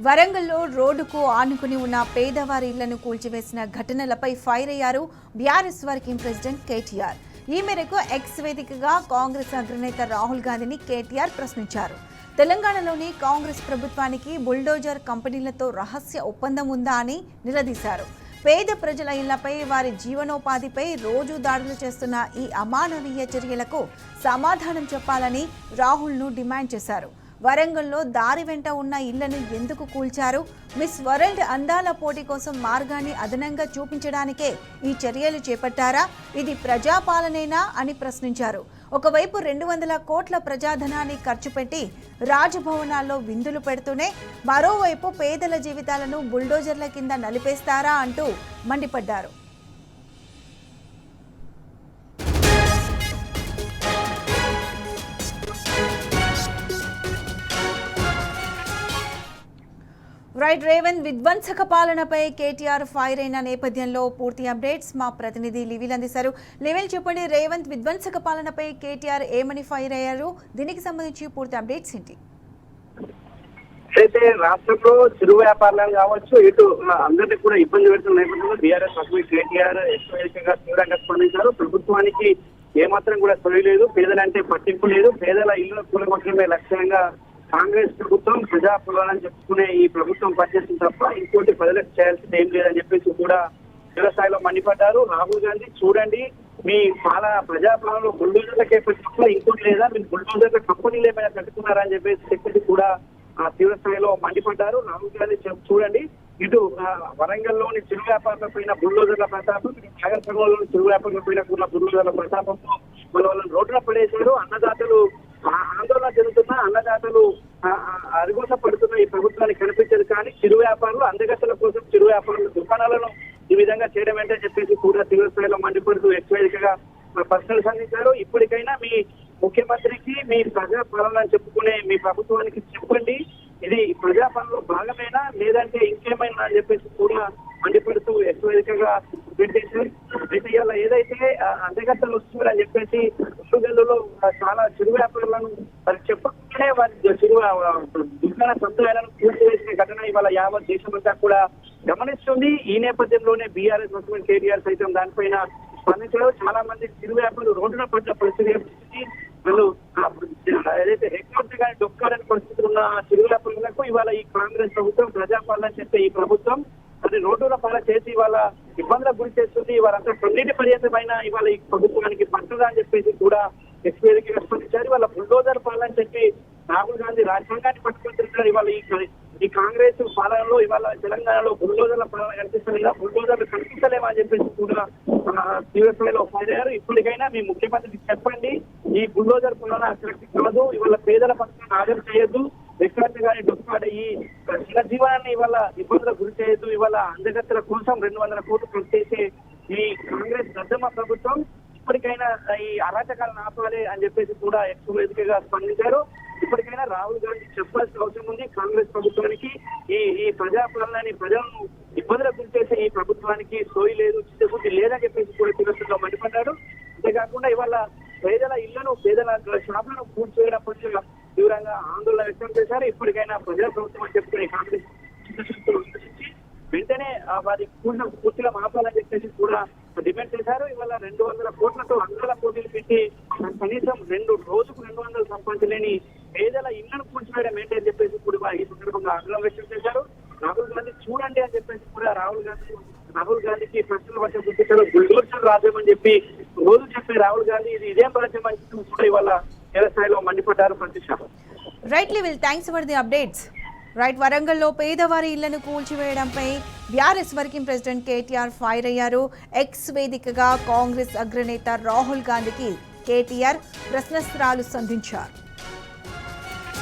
వరంగల్లో రోడ్డుకు ఆనుకుని ఉన్న పేదవారి ఇళ్లను కూల్చివేసిన ఘటనలపై ఫైర్ అయ్యారు బీఆర్ఎస్ వర్కింగ్ ప్రెసిడెంట్ కేటీఆర్. ఈ మేరకు ఎక్స్ వేదికగా కాంగ్రెస్ అగ్రనేత రాహుల్ గాంధీని కేటీఆర్ ప్రశ్నించారు. తెలంగాణలోని కాంగ్రెస్ ప్రభుత్వానికి బుల్డోజర్ కంపెనీలతో రహస్య ఒప్పందం ఉందా అని నిలదీశారు. పేద ప్రజల ఇళ్లపై, వారి జీవనోపాధిపై రోజు దాడులు చేస్తున్న ఈ అమానవీయ చర్యలకు సమాధానం చెప్పాలని రాహుల్ను డిమాండ్ చేశారు. వరంగల్లో దారి వెంట ఉన్న ఇళ్లను ఎందుకు కూల్చారు? మిస్ వరల్డ్ అందాల పోటీ కోసం మార్గాన్ని అదనంగా చూపించడానికే ఈ చర్యలు చేపట్టారా? ఇది ప్రజాపాలనేనా అని ప్రశ్నించారు. ఒకవైపు 200 కోట్ల ప్రజాధనాన్ని ఖర్చు పెట్టి రాజభవనాల్లో విందులు పెడుతూనే మరోవైపు పేదల జీవితాలను బుల్డోజర్ల కింద నలిపేస్తారా అంటూ మండిపడ్డారు. రైట్ రేవంత్ విధ్వంసక పాలనపై కేటీఆర్ ఫైర్ అయిన నేపథ్యంలో పూర్తి అప్డేట్స్ మా ప్రతినిధి లివిల్ అందిస్తారు. లివిల్ చెప్పండి, రేవంత్ విధ్వంసక పాలనపై కేటీఆర్ ఏమని ఫైర్ అయ్యారు? దీనికి సంబంధించి పూర్తి అప్డేట్స్ ఏంటి? అయితే రాష్ట్రంలో చిరు వ్యాపారాలు కావచ్చు, ఇటు అందరినీ కూడా ఇబ్బంది పెడుతున్న నేపథ్యంలో బీఆర్ఎస్ అసలు కేటీఆర్ ఎక్కువగా తీవ్రంగా స్పందించారు. ప్రభుత్వానికి ఏమాత్రం కూడా సొయ్యలేదు, పేదలంటే పట్టింపు లేదు, పేదల ఇల్లు కూలగొట్టడమే లక్ష్యంగా కాంగ్రెస్ ప్రభుత్వం ప్రజాపాలన చెప్పుకునే ఈ ప్రభుత్వం పనిచేస్తుంది తప్ప ఇంకోటి ప్రజలకు చేయాల్సింది ఏం లేదని చెప్పేసి కూడా వ్యవసాయంలో మండిపడ్డారు. రాహుల్ గాంధీ చూడండి, మీ ప్రజాపాలనలో బుల్డోజర్లకే తప్ప ఇంకోటి లేదా, మీరు బుల్డోజర్ల కంపెనీలు ఏమైనా కట్టుకున్నారని చెప్పేసి కూడా తీవ్ర స్థాయిలో మండిపడ్డారు. రాహుల్ గాంధీ చూడండి, ఇటు వరంగల్లోని చిరు వ్యాపారులపైన బుల్డోజర్ల ప్రతాపం, నాగర్కర్నూలులోని చిరు వ్యాపారులపైన కూడా బుల్డోజర్ల ప్రతాపంతో వాళ్ళని రోడ్డున పడేశారు. అన్నదాతలు ఆందోళన జరుగుతున్న, అన్నదాతలు అరిగోస పడుతున్న ఈ ప్రభుత్వానికి కనిపించదు. కానీ చిరు వ్యాపారులు అందగత్తల కోసం చిరు వ్యాపారుల దుకాణాలను ఈ విధంగా చేయడం ఏంటని చెప్పేసి కూడా తీవ్ర స్థాయిలో మండిపడుతూ ఎక్స్వైదిగా ప్రశ్నలు సంధించారు. ఇప్పటికైనా మీ ముఖ్యమంత్రికి మీ ప్రజాపాలన చెప్పుకునే మీ ప్రభుత్వానికి చెప్పండి, ఇది ప్రజాపాలనలో భాగమేనా లేదంటే ఇంకేమైనా అని చెప్పేసి కూడా మండిపడుతూ ఎక్స్వైదికగా పెట్టేశారు. అయితే ఇలా ఏదైతే అందగత్తలు వస్తున్నారని చెప్పేసి ఉసుగల్లులో చాలా చిరు వ్యాపారులను మరి చెప్పకుండానే వారి చిరు దుకాణ సంస్థలను కూల్చివేసిన ఘటన ఇవాళ యావత్ దేశమంతా కూడా గమనిస్తుంది. ఈ నేపథ్యంలోనే బీఆర్ఎస్ ముఖ్యమంత్రి కేటీఆర్ సైతం దానిపైన స్పందించడం, చాలా మంది చిరు వ్యాపారులు రోడ్డున పడ్డ పరిస్థితి, వాళ్ళు ఏదైతే హెక్టార్స్ కానీ డొక్కాలని పరిస్థితులు ఉన్న చిరు వ్యాపారులకు ఇవాళ ఈ కాంగ్రెస్ ప్రభుత్వం ప్రజాపాలన చెప్పే ఈ ప్రభుత్వం అది రోడ్డుల పాల చేసి ఇవాళ ఇబ్బందులకు గురి చేస్తుంది. వారంతా కొన్నిటి పర్యంతమైన ఇవాళ ఈ ప్రభుత్వానికి పట్టదా అని చెప్పేసి కూడా ఎక్స్పీరియన్కి స్పందించారు. ఇవాళ బుల్డోజర్ పాలన చెప్పి రాహుల్ గాంధీ రాజ్యాంగాన్ని పట్టుకుంటున్నారు. ఇవాళ ఈ కాంగ్రెస్ పాలనలో ఇవాళ తెలంగాణలో బుల్డోజర్ల పాలన కనిపిస్తలేదా, బుల్డోజర్లు కనిపిస్తలేమా అని చెప్పేసి కూడా తీవ్ర స్థాయిలో ఫైర్ అయ్యారు. ఇప్పటికైనా మీ ముఖ్యమంత్రికి చెప్పండి, ఈ బుల్డోజర్ పాలన కరెక్ట్ కాదు, ఇవాళ పేదల పక్షాన్ని ఆదరణ చేయొద్దు, రికార్డు కానీ డొక్కాడ ఈ చిన్న జీవనాన్ని ఇవాళ ఇబ్బందులకు గురి చేయొద్దు, ఇవాళ అందగత్తల కోసం 200 కోట్లు ఖర్చు చేసే ఈ కాంగ్రెస్ దద్దమ్మ ప్రభుత్వం ఇప్పటికైనా ఈ అరాచకాలను ఆపాలి అని చెప్పేసి కూడా ఎక్కువ వేదికగా స్పందించారు. ఇప్పటికైనా రాహుల్ గాంధీ చెప్పాల్సిన అవసరం ఉంది కాంగ్రెస్ ప్రభుత్వానికి, ఈ ప్రజాపాలనని ప్రజలను ఇబ్బందులకు గురి చేసే ఈ ప్రభుత్వానికి సోయి లేదు, చిత్తశుద్ధి లేదని చెప్పేసి కూడా తీవ్రంగా మండిపడ్డారు. అంతేకాకుండా ఇవాళ పేదల ఇళ్లను, పేదల షాపులను పూర్తి చేయడం పట్ల తీవ్రంగా ఆందోళన వ్యక్తం చేశారు. ఇప్పటికైనా ప్రజా ప్రభుత్వం అని చెప్పుకునే కాంగ్రెస్ వెంటనే వారి పూర్తిగా మాపాలని చెప్పేసి కూడా డిమాండ్ చేశారు. ఇవాళ 200 కోట్లతో అందాల పోటీలు పెట్టి కనీసం రోజుకు 200 సంపాదించలేని పేదల ఇళ్లను కూల్చివేయడం ఏంటని చెప్పేసి కూడా ఈ సందర్భంగా ఆగ్రహం వ్యక్తం చేశారు. రాహుల్ గాంధీ చూడండి అని చెప్పేసి కూడా రాహుల్ గాంధీకి ప్రశ్నలు వచ్చే గుర్తించారు. బుల్డోజర్ రాజ్యం అని చెప్పి రోజు చెప్పే రాహుల్ గాంధీ ఇది ఇదేం రాజ్యం అని చెప్పి కూడా ఇవాళ తీవ్ర స్థాయిలో మండిపడ్డారు. ప్రతిష్ట రైట్ లివిల్, thanks for the updates. Right, వరంగల్లో పేదవారి ఇళ్లను కూల్చివేయడంపై BRS working president KTR fire అయ్యారు. ఎక్స్ వేదికగా కాంగ్రెస్ అగ్రనేత రాహుల్ గాంధీకి కేటీఆర్ ప్రశ్నాస్త్రాలు సంధించారు.